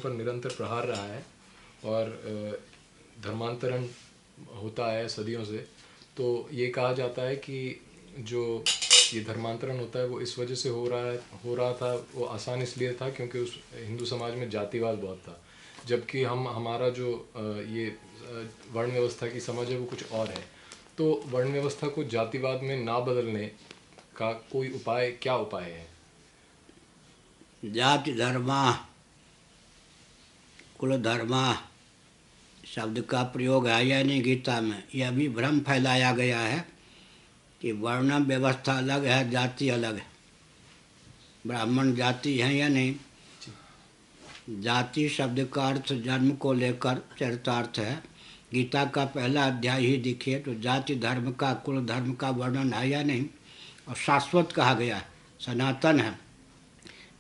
पर निरंतर प्रहार रहा है और धर्मांतरण होता है सदियों से। तो ये कहा जाता है कि जो ये धर्मांतरण होता है वो इस वजह से हो रहा था, वो आसान इसलिए था क्योंकि उस हिंदू समाज में जातिवाद बहुत था, जबकि हमारा जो ये वर्ण व्यवस्था की समझ है वो कुछ और है। तो वर्ण व्यवस्था को जातिवाद में ना बदलने का कोई उपाय, क्या उपाय है? जाति धर्मा कुल धर्मा शब्द का प्रयोग है या नहीं गीता में? यह भी भ्रम फैलाया गया है कि वर्ण व्यवस्था अलग है, जाति अलग है। ब्राह्मण जाति है या नहीं? जाति शब्द का अर्थ जन्म को लेकर चरितार्थ है। गीता का पहला अध्याय ही देखिए तो जाति धर्म का, कुल धर्म का वर्णन है या नहीं? और शाश्वत कहा गया है, सनातन है।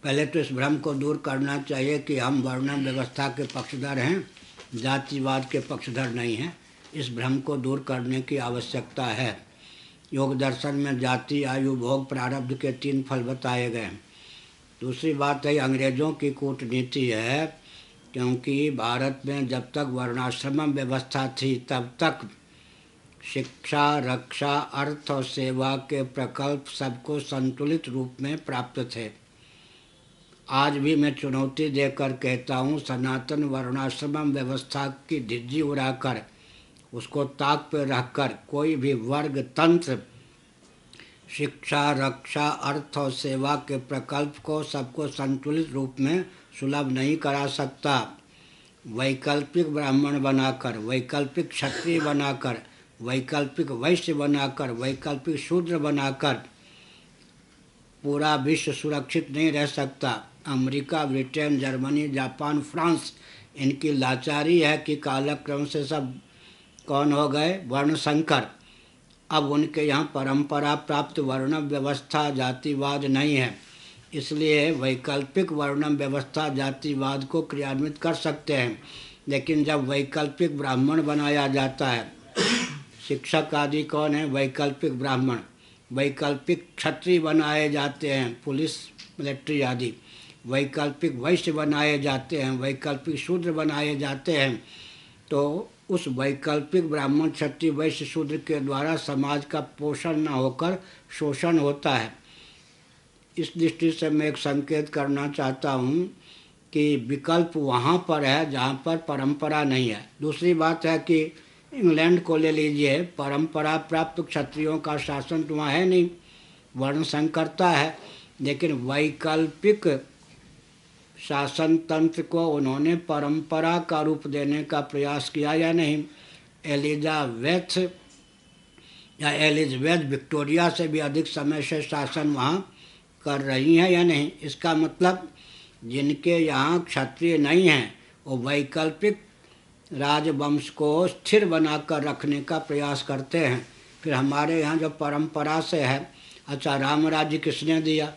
पहले तो इस भ्रम को दूर करना चाहिए कि हम वर्ण व्यवस्था के पक्षधर हैं, जातिवाद के पक्षधर नहीं हैं। इस भ्रम को दूर करने की आवश्यकता है। योग दर्शन में जाति, आयु, भोग, प्रारब्ध के 3 फल बताए गए हैं। दूसरी बात है अंग्रेज़ों की कूटनीति है, क्योंकि भारत में जब तक वर्णाश्रम व्यवस्था थी तब तक शिक्षा, रक्षा, अर्थ और सेवा के प्रकल्प सबको संतुलित रूप में प्राप्त थे। आज भी मैं चुनौती देकर कहता हूँ, सनातन वर्णाश्रम व्यवस्था की धिज्जी उड़ाकर उसको ताक पर रखकर कोई भी वर्ग तंत्र शिक्षा, रक्षा, अर्थ और सेवा के प्रकल्प को सबको संतुलित रूप में सुलभ नहीं करा सकता। वैकल्पिक ब्राह्मण बनाकर, वैकल्पिक क्षत्रिय बनाकर, वैकल्पिक वैश्य बनाकर, वैकल्पिक शूद्र बनाकर पूरा विश्व सुरक्षित नहीं रह सकता। America, Britain, Germany, Japan, France, इनकी लाचारी है कि कालक्रम से सब कौन हो गए? वर्ण संकर। अब उनके यहाँ परंपरा प्राप्त वर्ण व्यवस्था जातिवाद नहीं है, इसलिए वैकल्पिक वर्ण व्यवस्था जातिवाद को क्रियान्वित कर सकते हैं। लेकिन जब वैकल्पिक ब्राह्मण बनाया जाता है, शिक्षक आदि कौन है? वैकल्पिक ब्राह्मण। वैकल्पिक क्षत्रिय बनाए जाते हैं, पुलिस, मिलिट्री आदि। वैकल्पिक वैश्य बनाए जाते हैं, वैकल्पिक शूद्र बनाए जाते हैं। तो उस वैकल्पिक ब्राह्मण, क्षत्रिय, वैश्य, शूद्र के द्वारा समाज का पोषण न होकर शोषण होता है। इस दृष्टि से मैं एक संकेत करना चाहता हूँ कि विकल्प वहाँ पर है जहाँ पर परंपरा नहीं है। दूसरी बात है कि इंग्लैंड को ले लीजिए, परंपरा प्राप्त क्षत्रियों का शासन तो वहाँ है नहीं, वर्ण संकरता है। लेकिन वैकल्पिक शासन तंत्र को उन्होंने परंपरा का रूप देने का प्रयास किया या नहीं? एलिजाबेथ विक्टोरिया से भी अधिक समय से शासन वहाँ कर रही हैं या नहीं? इसका मतलब जिनके यहाँ क्षत्रिय नहीं हैं वो वैकल्पिक राजवंश को स्थिर बनाकर रखने का प्रयास करते हैं। फिर हमारे यहाँ जो परंपरा से है, अच्छा राम राज्य किसने दिया?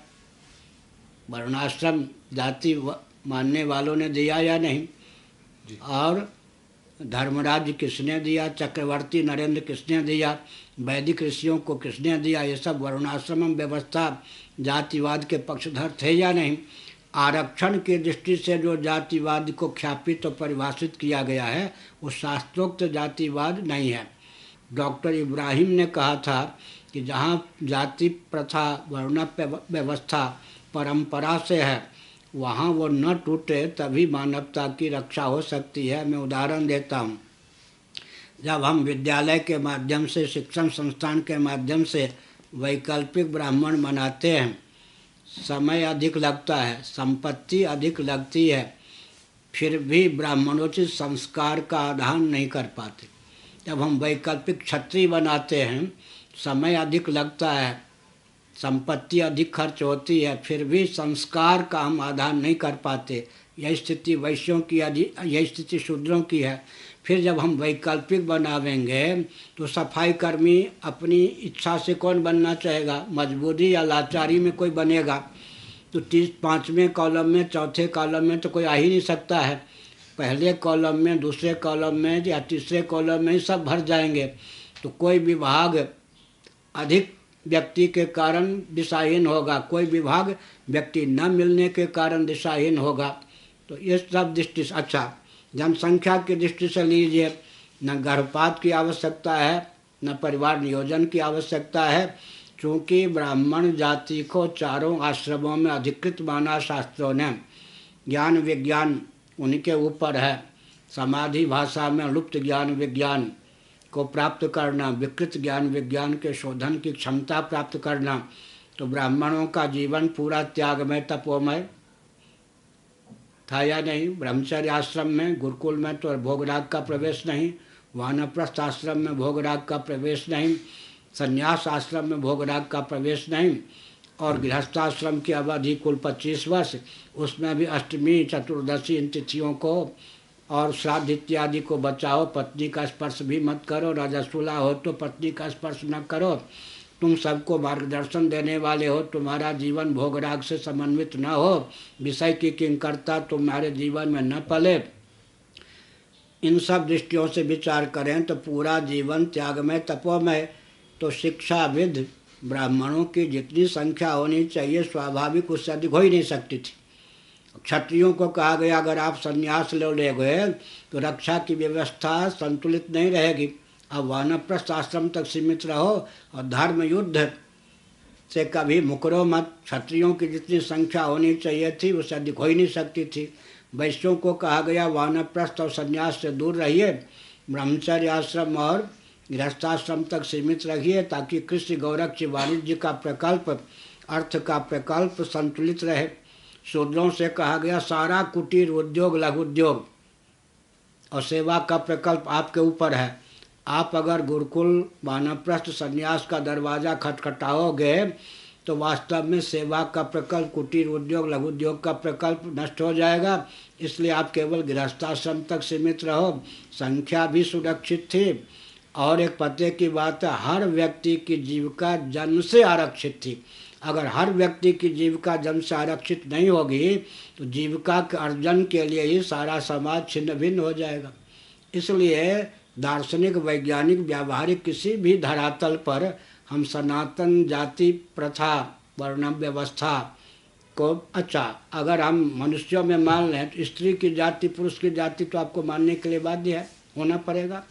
वर्णाश्रम जाति मानने वालों ने दिया या नहीं? और धर्मराज्य किसने दिया? चक्रवर्ती नरेंद्र किसने दिया? वैदिक ऋषियों को किसने दिया? ये सब वर्णाश्रम व्यवस्था जातिवाद के पक्षधर थे या नहीं? आरक्षण की दृष्टि से जो जातिवाद को ख्यापित और परिभाषित किया गया है वो शास्त्रोक्त जातिवाद नहीं है। डॉक्टर इब्राहिम ने कहा था कि जहाँ जाति प्रथा, वर्ण व्यवस्था परंपरा से है वहाँ वो न टूटे, तभी मानवता की रक्षा हो सकती है। मैं उदाहरण देता हूँ। जब हम विद्यालय के माध्यम से, शिक्षण संस्थान के माध्यम से वैकल्पिक ब्राह्मण बनाते हैं, समय अधिक लगता है, संपत्ति अधिक लगती है, फिर भी ब्राह्मणोचित संस्कार का आधान नहीं कर पाते। जब हम वैकल्पिक क्षत्रिय बनाते हैं, समय अधिक लगता है, संपत्ति अधिक खर्च होती है, फिर भी संस्कार का हम आधान नहीं कर पाते। यही स्थिति वैश्यों की, यही स्थिति शूद्रों की है। फिर जब हम वैकल्पिक बनावेंगे तो सफाई कर्मी अपनी इच्छा से कौन बनना चाहेगा? मजबूरी या लाचारी में कोई बनेगा तो 5वें कॉलम में, चौथे कॉलम में तो कोई आ ही नहीं सकता है। पहले कॉलम में, दूसरे कॉलम में या तीसरे कॉलम में ही सब भर जाएंगे। तो कोई विभाग अधिक व्यक्ति के कारण दिशाहीन होगा, कोई विभाग व्यक्ति न मिलने के कारण दिशाहीन होगा। तो ये सब दृष्टि से अच्छा, जनसंख्या की दृष्टि से लीजिए, न गर्भपात की आवश्यकता है, न परिवार नियोजन की आवश्यकता है, क्योंकि ब्राह्मण जाति को चारों आश्रमों में अधिकृत माना शास्त्रों ने। ज्ञान विज्ञान उनके ऊपर है, समाधि भाषा में लुप्त ज्ञान विज्ञान को प्राप्त करना, विकृत ज्ञान विज्ञान के शोधन की क्षमता प्राप्त करना। तो ब्राह्मणों का जीवन पूरा त्यागमय तपोमय था या नहीं? ब्रह्मचर्य आश्रम में, गुरुकुल में तो भोगराग का प्रवेश नहीं, वानप्रस्थ आश्रम में भोगराग का प्रवेश नहीं, संन्यास आश्रम में भोगराग का प्रवेश नहीं, और गृहस्थाश्रम की अवधि कुल 25 वर्ष, उसमें भी अष्टमी चतुर्दशी इन तिथियों को और श्राद्ध इत्यादि को बचाओ, पत्नी का स्पर्श भी मत करो, रजस्वला हो तो पत्नी का स्पर्श न करो, तुम सबको मार्गदर्शन देने वाले हो, तुम्हारा जीवन भोगराग से समन्वित न हो, विषय की किंकरता तुम्हारे जीवन में न पले। इन सब दृष्टियों से विचार करें तो पूरा जीवन त्यागमय तपोमय। तो शिक्षाविद ब्राह्मणों की जितनी संख्या होनी चाहिए स्वाभाविक उससे अधिक हो ही नहीं सकती थी। क्षत्रियों को कहा गया अगर आप संन्यास ले गए तो रक्षा की व्यवस्था संतुलित नहीं रहेगी, अब वानप्रस्थ आश्रम तक सीमित रहो और धर्म युद्ध से कभी मुकरो मत। क्षत्रियों की जितनी संख्या होनी चाहिए थी उससे अधिक हो ही नहीं सकती थी। वैश्यों को कहा गया वानप्रस्थ और संन्यास से दूर रहिए, ब्रह्मचर्य आश्रम और गृहस्थाश्रम तक सीमित रहिए, ताकि कृषि गौरक्ष वाणिज्य का प्रकल्प, अर्थ का प्रकल्प संतुलित रहे। शूद्रों से कहा गया सारा कुटीर उद्योग, लघु उद्योग और सेवा का प्रकल्प आपके ऊपर है। आप अगर गुरुकुल वानप्रस्थ संन्यास का दरवाज़ा खटखटाओगे तो वास्तव में सेवा का प्रकल्प, कुटीर उद्योग, लघु उद्योग का प्रकल्प नष्ट हो जाएगा। इसलिए आप केवल गृहस्थाश्रम तक सीमित रहो। संख्या भी सुरक्षित थी और एक पते की बात है, हर व्यक्ति की जीविका जन्म से आरक्षित थी। अगर हर व्यक्ति की जीविका जन्म से आरक्षित नहीं होगी तो जीविका के अर्जन के लिए ही सारा समाज छिन्न भिन्न हो जाएगा। इसलिए दार्शनिक, वैज्ञानिक, व्यावहारिक किसी भी धरातल पर हम सनातन जाति प्रथा, वर्ण व्यवस्था को, अच्छा अगर हम मनुष्यों में मान लें तो स्त्री की जाति, पुरुष की जाति तो आपको मानने के लिए बाध्य है, होना पड़ेगा।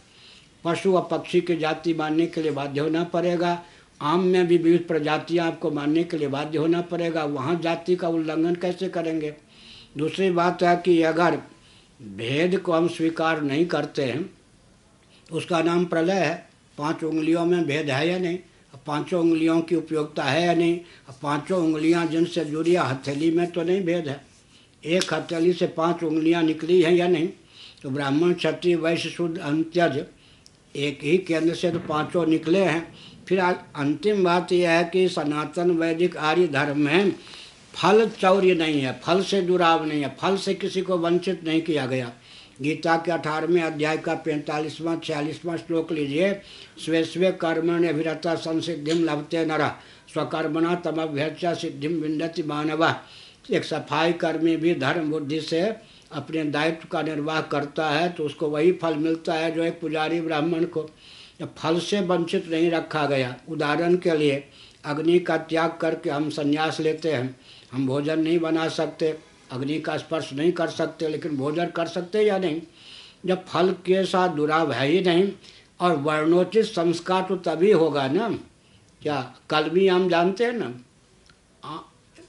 पशु और पक्षी की जाति मानने के लिए बाध्य होना पड़ेगा। आम में भी विविध प्रजातियां आपको मानने के लिए बाध्य होना पड़ेगा। वहाँ जाति का उल्लंघन कैसे करेंगे? दूसरी बात है कि अगर भेद को हम स्वीकार नहीं करते हैं उसका नाम प्रलय है। 5 उंगलियों में भेद है या नहीं? 5 उंगलियों की उपयोगिता है या नहीं? 5 उंगलियां जिनसे जुड़ी हथेली में तो नहीं भेद है, एक हथेली से 5 उंगलियां निकली हैं या नहीं? तो ब्राह्मण, क्षत्रिय, वैश्य, शूद्र, अंत्यज एक ही केंद्र से तो 5 निकले हैं। फिर अंतिम बात यह है कि सनातन वैदिक आर्य धर्म में फल चौर्य नहीं है, फल से जुड़ाव नहीं है, फल से किसी को वंचित नहीं किया गया। गीता के 18वें अध्याय का 45वां 46वां श्लोक लीजिए, स्वे स्वे कर्मण्य अभिरता संसिद्धिम लभते नरः स्वकर्मणा तमभ्यर्च्य सिद्धिम विन्दति मानवः। एक सफाई कर्मी भी धर्म बुद्धि से अपने दायित्व का निर्वाह करता है तो उसको वही फल मिलता है जो एक पुजारी ब्राह्मण को। फल से वंचित नहीं रखा गया। उदाहरण के लिए अग्नि का त्याग करके हम संन्यास लेते हैं, हम भोजन नहीं बना सकते, अग्नि का स्पर्श नहीं कर सकते, लेकिन भोजन कर सकते या नहीं? जब फल के साथ दुराव है ही नहीं। और वर्णोचित संस्कार तो तभी होगा ना, क्या कलमी हम जानते हैं ना,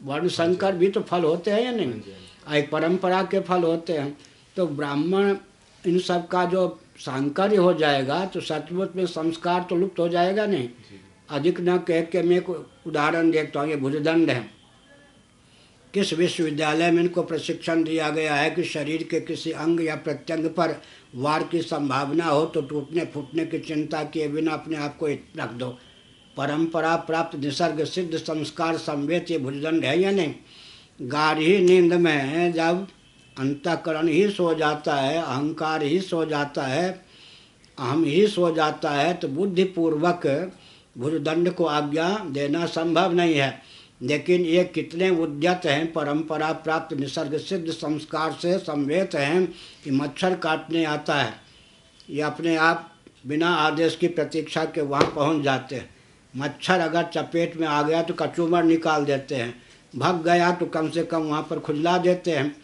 वर्ण संकर भी तो फल होते हैं या नहीं? एक परंपरा के फल होते हैं। तो ब्राह्मण इन सब का जो सांकर्य हो जाएगा तो सचमुच में संस्कार तो लुप्त हो जाएगा नहीं। अधिक न कह के मैं उदाहरण देखता हूँ, ये भुजदंड है। किस विश्वविद्यालय में इनको प्रशिक्षण दिया गया है कि शरीर के किसी अंग या प्रत्यंग पर वार की संभावना हो तो टूटने फूटने की चिंता किए बिना अपने आप को रख दो। परंपरा प्राप्त निसर्ग सिद्ध संस्कार संवेद ये भुजदंड है या नहीं? गाढ़ी नींद में जब अंतःकरण ही सो जाता है, अहंकार ही सो जाता है, अहम ही सो जाता है, तो बुद्धिपूर्वक भुजदंड को आज्ञा देना संभव नहीं है। लेकिन ये कितने उद्यत हैं, परंपरा प्राप्त निसर्ग सिद्ध संस्कार से संवेद हैं कि मच्छर काटने आता है, ये अपने आप बिना आदेश की प्रतीक्षा के वहाँ पहुँच जाते हैं। मच्छर अगर चपेट में आ गया तो कचूमर निकाल देते हैं, भग गया तो कम से कम वहाँ पर खुजला देते हैं।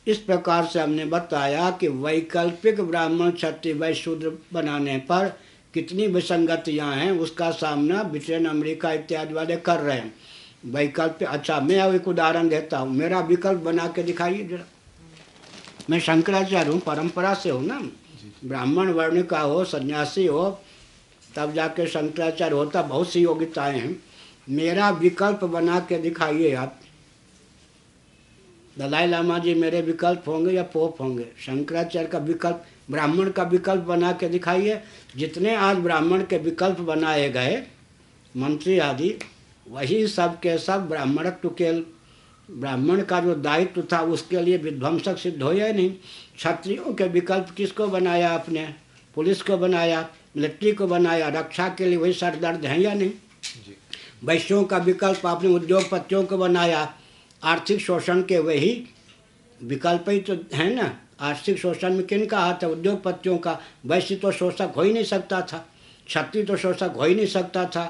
इस प्रकार से हमने बताया कि वैकल्पिक ब्राह्मण क्षत्रिय वैश्य शूद्र बनाने पर कितनी विसंगतियां हैं, उसका सामना ब्रिटेन अमेरिका इत्यादि वाले कर रहे हैं। वैकल्पिक, अच्छा मैं एक उदाहरण देता हूँ, मेरा विकल्प बना के दिखाइए जरा। मैं शंकराचार्य हूँ, परंपरा से हूँ ना, ब्राह्मण वर्ण का हो, सन्यासी हो, तब जाके शंकराचार्य होता, बहुत सी योग्यताएं हैं। मेरा विकल्प बना के दिखाइए आप। दलाई लामा जी मेरे विकल्प होंगे या पोप होंगे? शंकराचार्य का विकल्प, ब्राह्मण का विकल्प बना के दिखाइए। जितने आज ब्राह्मण के विकल्प बनाए गए मंत्री आदि, वही सब के सब ब्राह्मणत्व के, ब्राह्मण का जो दायित्व था उसके लिए विध्वंसक सिद्ध हो या नहीं। क्षत्रियों के विकल्प किसको बनाया आपने? पुलिस को बनाया, मिलिट्री को बनाया, रक्षा के लिए वही सरदर्द हैं या नहीं? वैश्यों का विकल्प आपने उद्योगपतियों को बनाया, आर्थिक शोषण के वही विकल्प ही तो है ना। आर्थिक शोषण में किन का हाथ है? उद्योगपतियों का। वैश्य तो शोषक हो ही नहीं सकता था, क्षत्रिय तो शोषक हो ही नहीं सकता था,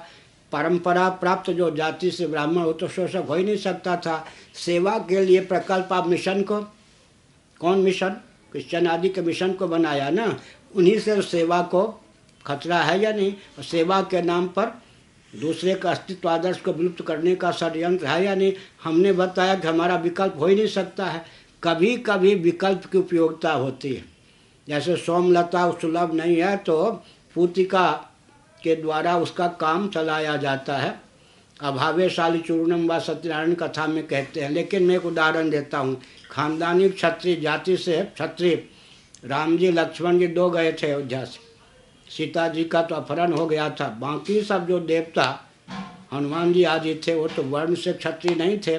परंपरा प्राप्त जो जाति से ब्राह्मण हो तो शोषक हो ही नहीं सकता था। सेवा के लिए प्रकल्प आप मिशन को, कौन मिशन? क्रिश्चियन आदि के मिशन को बनाया ना, उन्हीं से सेवा को खतरा है या नहीं? और सेवा के नाम पर दूसरे का अस्तित्व आदर्श को विलुप्त करने का षड्यंत्र है या नहीं? हमने बताया कि हमारा विकल्प हो ही नहीं सकता है। कभी कभी विकल्प की उपयोगिता होती है, जैसे सोमलता सुलभ नहीं है तो पूतिका के द्वारा उसका काम चलाया जाता है। अभावेशाली चूर्णम व सत्यनारायण कथा में कहते हैं। लेकिन मैं एक उदाहरण देता हूँ। खानदानी क्षत्रिय जाति से क्षत्रिय राम जी लक्ष्मण जी 2 गए थे अयोध्या से, सीता जी का तो अपहरण हो गया था। बाकी सब जो देवता हनुमान जी आदि थे वो तो वर्ण से क्षत्रिय नहीं थे।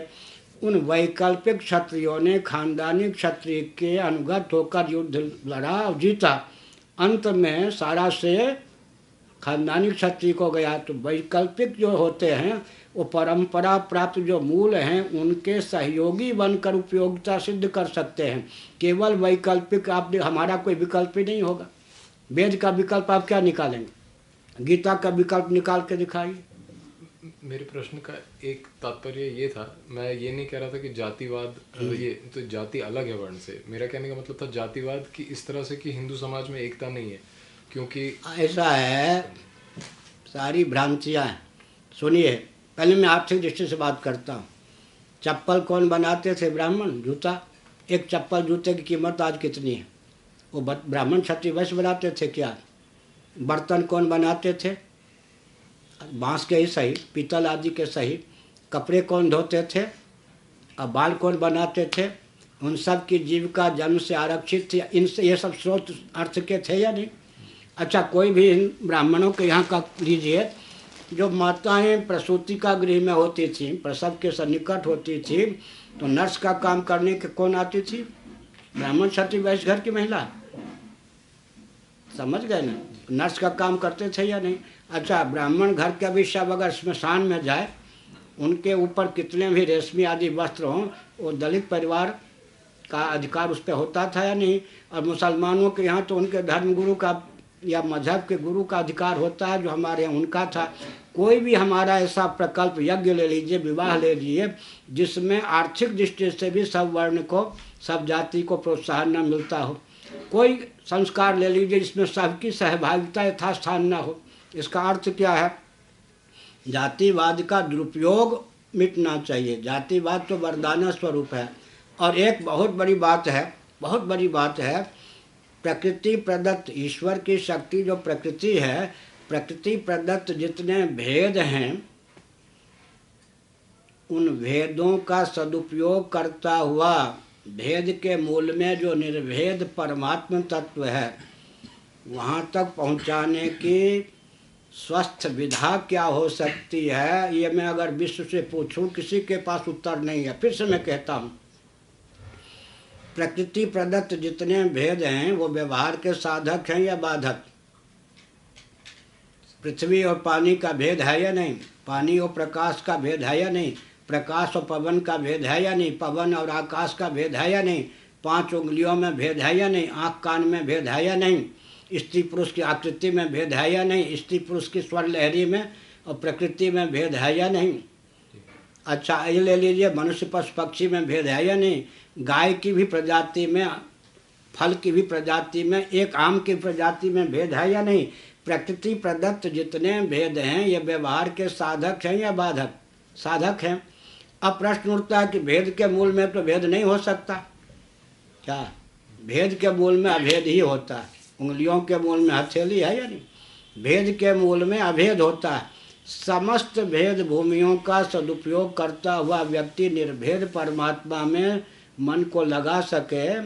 उन वैकल्पिक क्षत्रियों ने खानदानी क्षत्रिय के अनुगत होकर युद्ध लड़ा और जीता। अंत में सारा से खानदानी क्षत्रिय को गया। तो वैकल्पिक जो होते हैं वो परंपरा प्राप्त जो मूल हैं उनके सहयोगी बनकर उपयोगिता सिद्ध कर सकते हैं। केवल वैकल्पिक आप, हमारा कोई विकल्प ही नहीं होगा। वेद का विकल्प आप क्या निकालेंगे? गीता का विकल्प निकाल के दिखाइए। मेरे प्रश्न का एक तात्पर्य ये था, मैं ये नहीं कह रहा था कि जातिवाद ये तो जाति अलग है वर्ण से। मेरा कहने का मतलब था जातिवाद की इस तरह से कि हिंदू समाज में एकता नहीं है, क्योंकि ऐसा है, सारी भ्रांतियाँ हैं। सुनिए, पहले मैं आर्थिक दृष्टि से बात करता हूँ। चप्पल कौन बनाते थे? ब्राह्मण। जूता, एक चप्पल जूते की कीमत आज कितनी है? वो ब्राह्मण क्षत्रिय वैश्य बनाते थे क्या? बर्तन कौन बनाते थे? बांस के ही सही, पीतल आदि के सही। कपड़े कौन धोते थे? अब बाल कौन बनाते थे? उन सब की जीविका जन्म से आरक्षित थी। इनसे ये सब स्रोत अर्थ के थे या नहीं? अच्छा, कोई भी ब्राह्मणों के यहाँ का लीजिए, जो माताएं प्रसूति का गृह में होती थी, प्रसव के सन्निकट होती थी, तो नर्स का काम करने के कौन आती थी? ब्राह्मण क्षत्रिय वैश्य घर की महिला। समझ गए ना? नर्स का काम करते थे या नहीं? अच्छा, ब्राह्मण घर के भी शव अगर स्मशान में जाए, उनके ऊपर कितने भी रेशमी आदि वस्त्र हों, वो दलित परिवार का अधिकार उस पर होता था या नहीं? और मुसलमानों के यहाँ तो उनके धर्मगुरु का या मजहब के गुरु का अधिकार होता है, जो हमारे यहाँ उनका था। कोई भी हमारा ऐसा प्रकल्प, यज्ञ ले लीजिए, विवाह ले लीजिए, जिसमें आर्थिक दृष्टि से भी सब वर्ण को, सब जाति को प्रोत्साहन न मिलता हो। कोई संस्कार ले लीजिए जिसमें सबकी सहभागिता यथास्थान न हो। इसका अर्थ क्या है? जातिवाद का दुरुपयोग मिटना चाहिए। जातिवाद तो वरदान स्वरूप है। और एक बहुत बड़ी बात है, बहुत बड़ी बात है, प्रकृति प्रदत्त ईश्वर की शक्ति जो प्रकृति है, प्रकृति प्रदत्त जितने भेद हैं, उन भेदों का सदुपयोग करता हुआ भेद के मूल में जो निर्भेद परमात्म तत्व है, वहाँ तक पहुँचाने की स्वस्थ विधा क्या हो सकती है? ये मैं अगर विश्व से पूछूं, किसी के पास उत्तर नहीं है। फिर से मैं कहता हूँ, प्रकृति प्रदत्त जितने भेद हैं वो व्यवहार के साधक हैं या बाधक? पृथ्वी और पानी का भेद है या नहीं? पानी और प्रकाश का भेद है या नहीं? प्रकाश और पवन का भेद है या नहीं? पवन और आकाश का भेद है या नहीं? 5 उंगलियों में भेद है या नहीं? आँख कान में भेद है या नहीं? स्त्री पुरुष की आकृति में भेद है या नहीं? स्त्री पुरुष की स्वर लहरी में और प्रकृति में भेद है या नहीं? अच्छा, ये ले लीजिए, मनुष्य पशु पक्षी में भेद है या नहीं? गाय की भी प्रजाति में, फल की भी प्रजाति में, एक आम की प्रजाति में भेद है या नहीं? प्रकृति प्रदत्त जितने भेद हैं ये व्यवहार के साधक हैं या बाधक? साधक हैं। अब प्रश्न उठता है कि भेद के मूल में तो भेद नहीं हो सकता क्या? भेद के मूल में अभेद ही होता है। उंगलियों के मूल में हथेली है या नहीं? भेद के मूल में अभेद होता है। समस्त भेद भूमियों का सदुपयोग करता हुआ व्यक्ति निर्भेद परमात्मा में मन को लगा सके,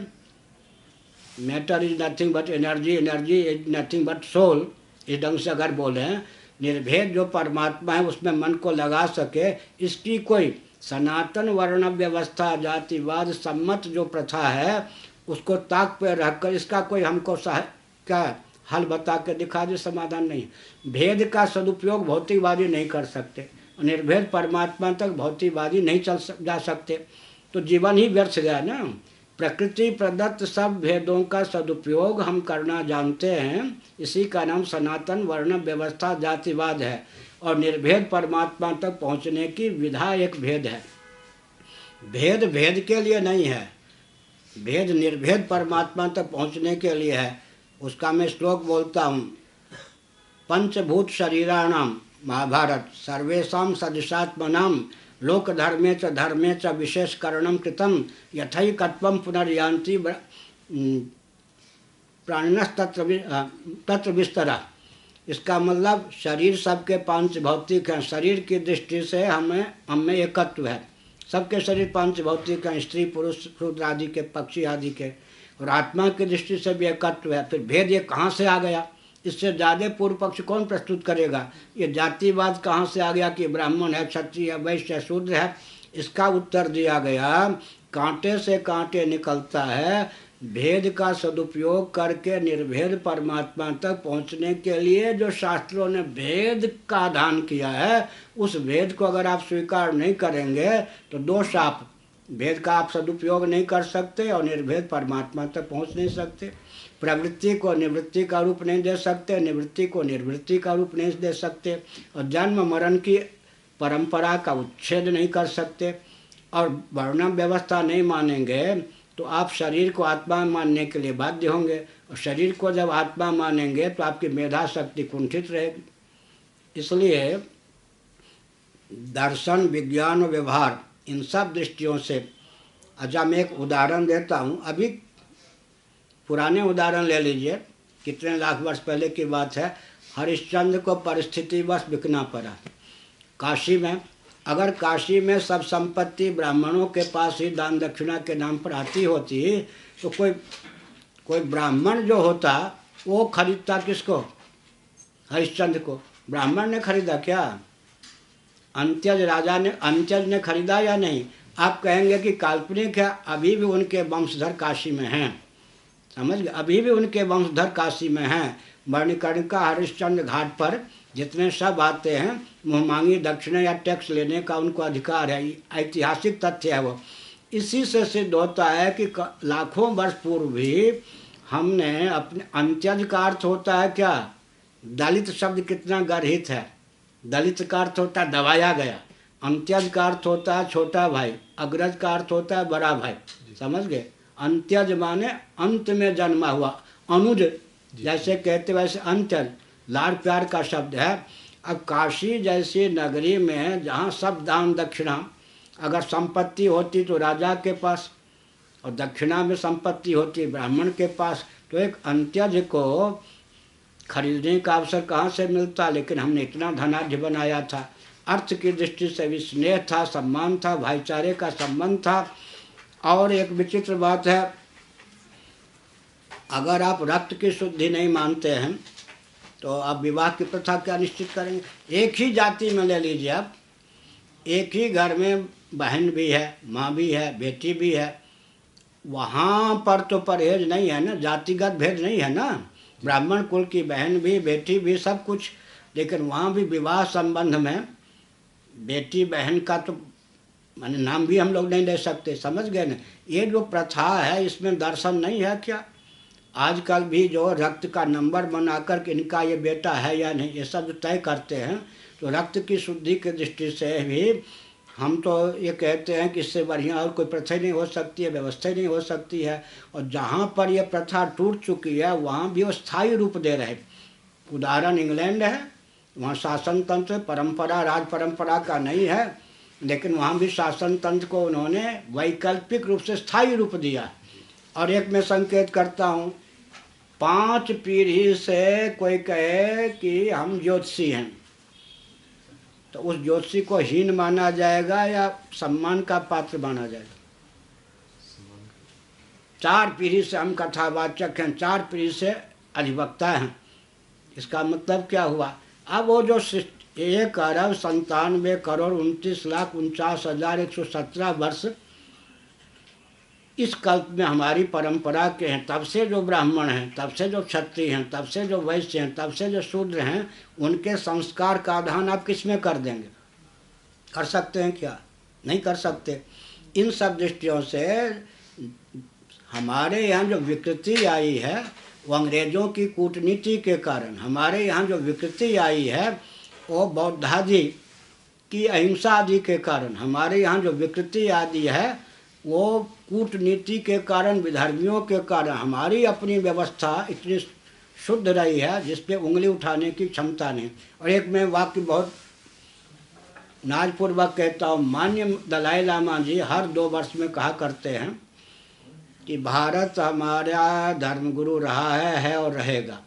matter is nothing but energy, energy is nothing but soul, इस ढंग से अगर बोले, निर्भेद जो परमात्मा है उसमें मन को लगा सके, इसकी कोई सनातन वर्ण व्यवस्था जातिवाद सम्मत जो प्रथा है उसको ताक पे रखकर इसका कोई हमको क्या हल बता के दिखा दे, समाधान नहीं। भेद का सदुपयोग भौतिकवादी नहीं कर सकते, निर्भेद परमात्मा तक भौतिकवादी नहीं जा सकते, तो जीवन ही व्यर्थ गया ना। प्रकृति प्रदत्त सब भेदों का सदुपयोग हम करना जानते हैं, इसी का नाम सनातन वर्ण व्यवस्था जातिवाद है। और निर्भेद परमात्मा तक पहुंचने की विधा एक भेद है। भेद भेद के लिए नहीं है, भेद निर्भेद परमात्मा तक पहुंचने के लिए है। उसका मैं श्लोक बोलता हूँ, पंचभूत शरीराणाम, महाभारत, सर्वेषां सदृशात्मनां लोकधर्मे च विशेषकरणं कृतं यथैकत्वं पुनर्यान्ति प्राणिनस्तत्र विस्तरा। इसका मतलब शरीर सबके पांच भौतिक हैं, शरीर की दृष्टि से हमें एकत्व है। सबके शरीर पांच भौतिक हैं, स्त्री पुरुष शूद्र आदि के, पक्षी आदि के, और आत्मा की दृष्टि से भी एकत्व है। फिर भेद ये कहाँ से आ गया? इससे ज़्यादा पूर्व पक्ष कौन प्रस्तुत करेगा? ये जातिवाद कहाँ से आ गया कि ब्राह्मण है, क्षत्रिय है, वैश्य है, शूद्र है? इसका उत्तर दिया गया, कांटे से कांटे निकलता है। भेद का सदुपयोग करके निर्भेद परमात्मा तक पहुंचने के लिए जो शास्त्रों ने भेद का दान किया है, उस भेद को अगर आप स्वीकार नहीं करेंगे तो दोष, आप भेद का आप सदुपयोग नहीं कर सकते और निर्भेद परमात्मा तक पहुंच नहीं सकते। प्रवृत्ति को निवृत्ति का रूप नहीं दे सकते, निवृत्ति को निर्वृत्ति का रूप नहीं दे सकते, और जन्म मरण की परंपरा का उच्छेद नहीं कर सकते, और वर्ण व्यवस्था नहीं मानेंगे तो आप शरीर को आत्मा मानने के लिए बाध्य होंगे, और शरीर को जब आत्मा मानेंगे तो आपकी मेधा शक्ति कुंठित रहेगी। इसलिए दर्शन, विज्ञान और व्यवहार, इन सब दृष्टियों से, अच्छा मैं एक उदाहरण देता हूँ। अभी पुराने उदाहरण ले लीजिए, कितने लाख वर्ष पहले की बात है। हरिश्चंद्र को परिस्थितिवश बिकना पड़ा काशी में। अगर काशी में सब संपत्ति ब्राह्मणों के पास ही दान दक्षिणा के नाम पर आती होती तो कोई ब्राह्मण जो होता वो खरीदता किसको? हरिश्चंद्र को। ब्राह्मण ने खरीदा क्या? अंत्यज राजा ने, अंत्यज ने खरीदा या नहीं? आप कहेंगे कि काल्पनिक है, अभी भी उनके वंशधर काशी में हैं, समझ गए? अभी भी उनके वंशधर काशी में हैं। मणिकर्णिका हरिश्चंद्र घाट पर जितने सब आते हैं, मुँह मांगी दक्षिणा या टैक्स लेने का उनको अधिकार है, ऐतिहासिक तथ्य है वो। इसी से सिद्ध होता है कि लाखों वर्ष पूर्व भी हमने अपने, अंत्यज का अर्थ होता है क्या? दलित शब्द कितना गर्हित है। दलित का अर्थ होता है दबाया गया, अंत्यज का अर्थ होता है छोटा भाई, अग्रज का अर्थ होता है बड़ा भाई, समझ गए? अंत्यज माने अंत में जन्मा हुआ, अनुज जैसे कहते वैसे अंत्यज, लाड़ प्यार का शब्द है। अब काशी जैसी नगरी में जहाँ सब दान दक्षिणा, अगर संपत्ति होती तो राजा के पास, और दक्षिणा में संपत्ति होती ब्राह्मण के पास, तो एक अंत्यज को खरीदने का अवसर कहाँ से मिलता? लेकिन हमने इतना धनाढ्य बनाया था। अर्थ की दृष्टि से भी स्नेह था, सम्मान था, भाईचारे का संबंध था। और एक विचित्र बात है, अगर आप रक्त की शुद्धि नहीं मानते हैं तो आप विवाह की प्रथा क्या निश्चित करेंगे? एक ही जाति में ले लीजिए आप, एक ही घर में बहन भी है, माँ भी है, बेटी भी है, वहाँ पर तो परहेज नहीं है ना, जातिगत भेद नहीं है ना। ब्राह्मण कुल की बहन भी, बेटी भी, सब कुछ, लेकिन वहाँ भी विवाह संबंध में बेटी बहन का तो माने नाम भी हम लोग नहीं ले सकते, समझ गए ना? ये जो प्रथा है इसमें दर्शन नहीं है क्या? आजकल भी जो रक्त का नंबर बनाकर के इनका ये बेटा है या नहीं, ये सब तय करते हैं, तो रक्त की शुद्धि की दृष्टि से भी हम तो ये कहते हैं कि इससे बढ़िया और कोई प्रथा ही नहीं हो सकती है, व्यवस्था ही नहीं हो सकती है। और जहाँ पर ये प्रथा टूट चुकी है वहाँ भी वो स्थायी रूप दे रहे। उदाहरण इंग्लैंड है, वहाँ शासन तंत्र परंपरा राज परंपरा का नहीं है, लेकिन वहाँ भी शासन तंत्र को उन्होंने वैकल्पिक रूप से स्थायी रूप दिया। और एक मैं संकेत करता हूँ, 5 पीढ़ी से कोई कहे कि हम ज्योतिषी हैं, तो उस ज्योतिषी को हीन माना जाएगा या सम्मान का पात्र माना जाएगा? 4 पीढ़ी से हम कथावाचक हैं, 4 पीढ़ी से अधिवक्ता हैं। इसका मतलब क्या हुआ? अब वो जो 1,97,29,49,117 वर्ष इस कल्प में हमारी परंपरा के हैं, तब से जो ब्राह्मण हैं, तब से जो क्षत्रिय हैं, तब से जो वैश्य हैं, तब से जो शूद्र हैं, उनके संस्कार का आधान आप किस में कर देंगे? कर सकते हैं क्या? नहीं कर सकते। इन सब दृष्टियों से हमारे यहाँ जो विकृति आई है वो अंग्रेज़ों की कूटनीति के कारण, हमारे यहाँ जो विकृति आई है वो बौद्धादि की अहिंसा आदि के कारण, हमारे यहाँ जो विकृति आदि है वो कूटनीति के कारण, विधर्मियों के कारण हमारी अपनी व्यवस्था इतनी शुद्ध रही है जिस पे उंगली उठाने की क्षमता नहीं। और एक मैं वाक्य बहुत नाजपूर्वक कहता हूँ, माननीय दलाई लामा जी हर 2 वर्ष में कहा करते हैं कि भारत हमारा धर्मगुरु रहा है और रहेगा।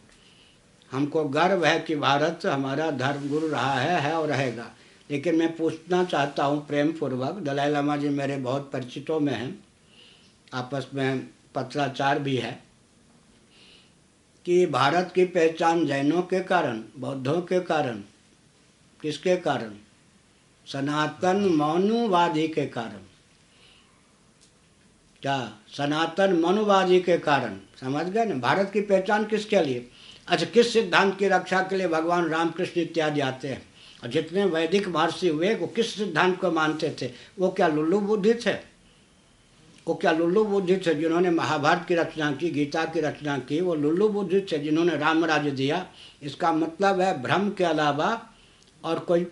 हमको गर्व है कि भारत हमारा धर्मगुरु रहा है और रहेगा। लेकिन मैं पूछना चाहता हूँ प्रेम पूर्वक, दलाई लामा जी मेरे बहुत परिचितों में हैं, आपस में पत्राचार भी है, कि भारत की पहचान जैनों के कारण, बौद्धों के कारण, किसके कारण? सनातन मनुवादी के कारण। क्या? सनातन मनुवादी के कारण। समझ गए ना? भारत की पहचान किसके लिए? अच्छा, किस सिद्धांत की रक्षा के लिए भगवान रामकृष्ण इत्यादि आते हैं? और जितने वैदिक महर्षि हुए वो किस सिद्धांत को मानते थे? वो क्या लुल्लू बुद्धि थे? वो क्या लुल्लू बुद्धि थे जिन्होंने महाभारत की रचना की, गीता की रचना की? वो लुल्लू बुद्धि थे जिन्होंने राम राज्य दिया। इसका मतलब है भ्रम के अलावा और कोई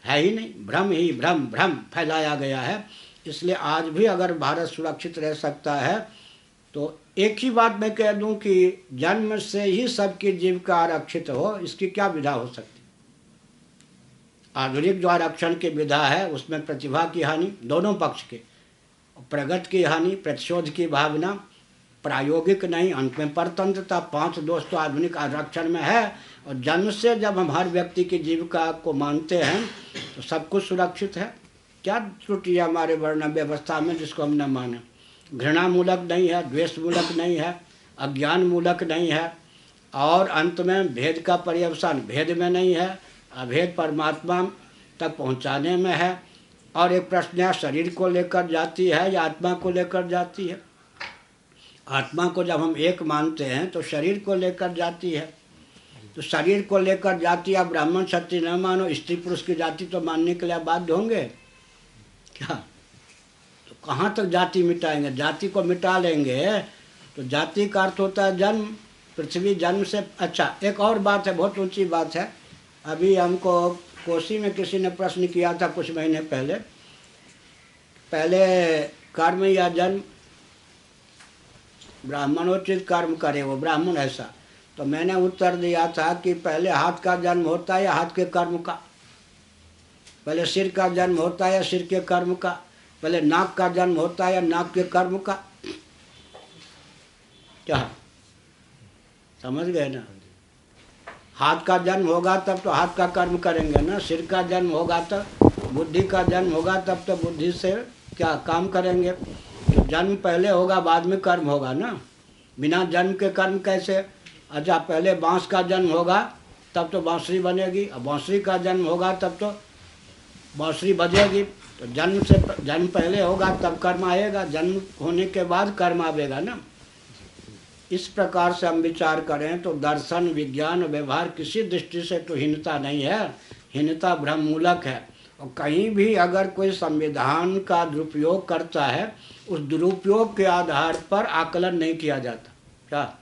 है ही नहीं। भ्रम ही भ्रम, भ्रम फैलाया गया है। इसलिए आज भी अगर भारत सुरक्षित रह सकता है तो एक ही बात मैं कह दूं कि जन्म से ही सबकी जीविका आरक्षित हो, इसकी क्या विधा हो सकती? आधुनिक जो आरक्षण की विधा है उसमें प्रतिभा की हानि दोनों पक्ष के, प्रगति की हानि, प्रतिशोध की भावना, प्रायोगिक नहीं, अंत में परतंत्रता। 5 दोष तो आधुनिक आरक्षण में है। और जन्म से जब हम हर व्यक्ति की जीविका को मानते हैं तो सब कुछ सुरक्षित है। क्या त्रुटि है हमारे वर्ण व्यवस्था में जिसको हम न माने? घृणा मूलक नहीं है, द्वेष मूलक नहीं है, अज्ञान मूलक नहीं है, और अंत में भेद का पर्यवसान भेद में नहीं है, अभेद परमात्मा तक पहुंचाने में है। और एक प्रश्न है, शरीर को लेकर जाती है या आत्मा को लेकर जाती है? आत्मा को जब हम एक मानते हैं तो शरीर को लेकर जाती है। तो शरीर को लेकर जाती है, ब्राह्मण क्षत्रिय न मानो, स्त्री पुरुष की जाति तो मानने के लिए बाध्य होंगे क्या? तो कहाँ तक जाति मिटाएंगे? जाति को मिटा लेंगे तो जाति का अर्थ होता है जन्म, पृथ्वी जन्म से। अच्छा, एक और बात है, बहुत ऊंची बात है। अभी हमको कोसी में किसी ने प्रश्न किया था कुछ महीने पहले, कर्म या जन्म? ब्राह्मणोचित कर्म करे वो ब्राह्मण ऐसा। तो मैंने उत्तर दिया था कि पहले हाथ का जन्म होता है या हाथ के कर्म का? पहले सिर का जन्म होता है या सिर के कर्म का? पहले नाक का जन्म होता है या नाक के कर्म का? क्या समझ गए ना? हाथ का जन्म होगा तब तो हाथ का कर्म करेंगे ना, सिर का जन्म होगा तब, बुद्धि का जन्म होगा तब तो बुद्धि से क्या काम करेंगे। तो जन्म पहले होगा बाद में कर्म होगा ना, बिना जन्म के कर्म कैसे? अच्छा, पहले बांस का जन्म होगा तब तो बांसुरी बनेगी, और बांसुरी का जन्म होगा तब तो बांसुरी बजेगी। तो जन्म पहले होगा तब कर्म आएगा, जन्म होने के बाद कर्म आएगा ना। इस प्रकार से हम विचार करें तो दर्शन, विज्ञान, व्यवहार किसी दृष्टि से तो हीनता नहीं है, हीनता भ्रम मूलक है। और कहीं भी अगर कोई संविधान का दुरुपयोग करता है, उस दुरुपयोग के आधार पर आकलन नहीं किया जाता। क्या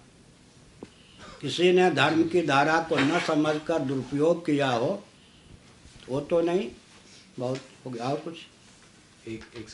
किसी ने धर्म की धारा को न समझकर दुरुपयोग किया हो वो तो नहीं? बहुत हो गया। और कुछ? एक एक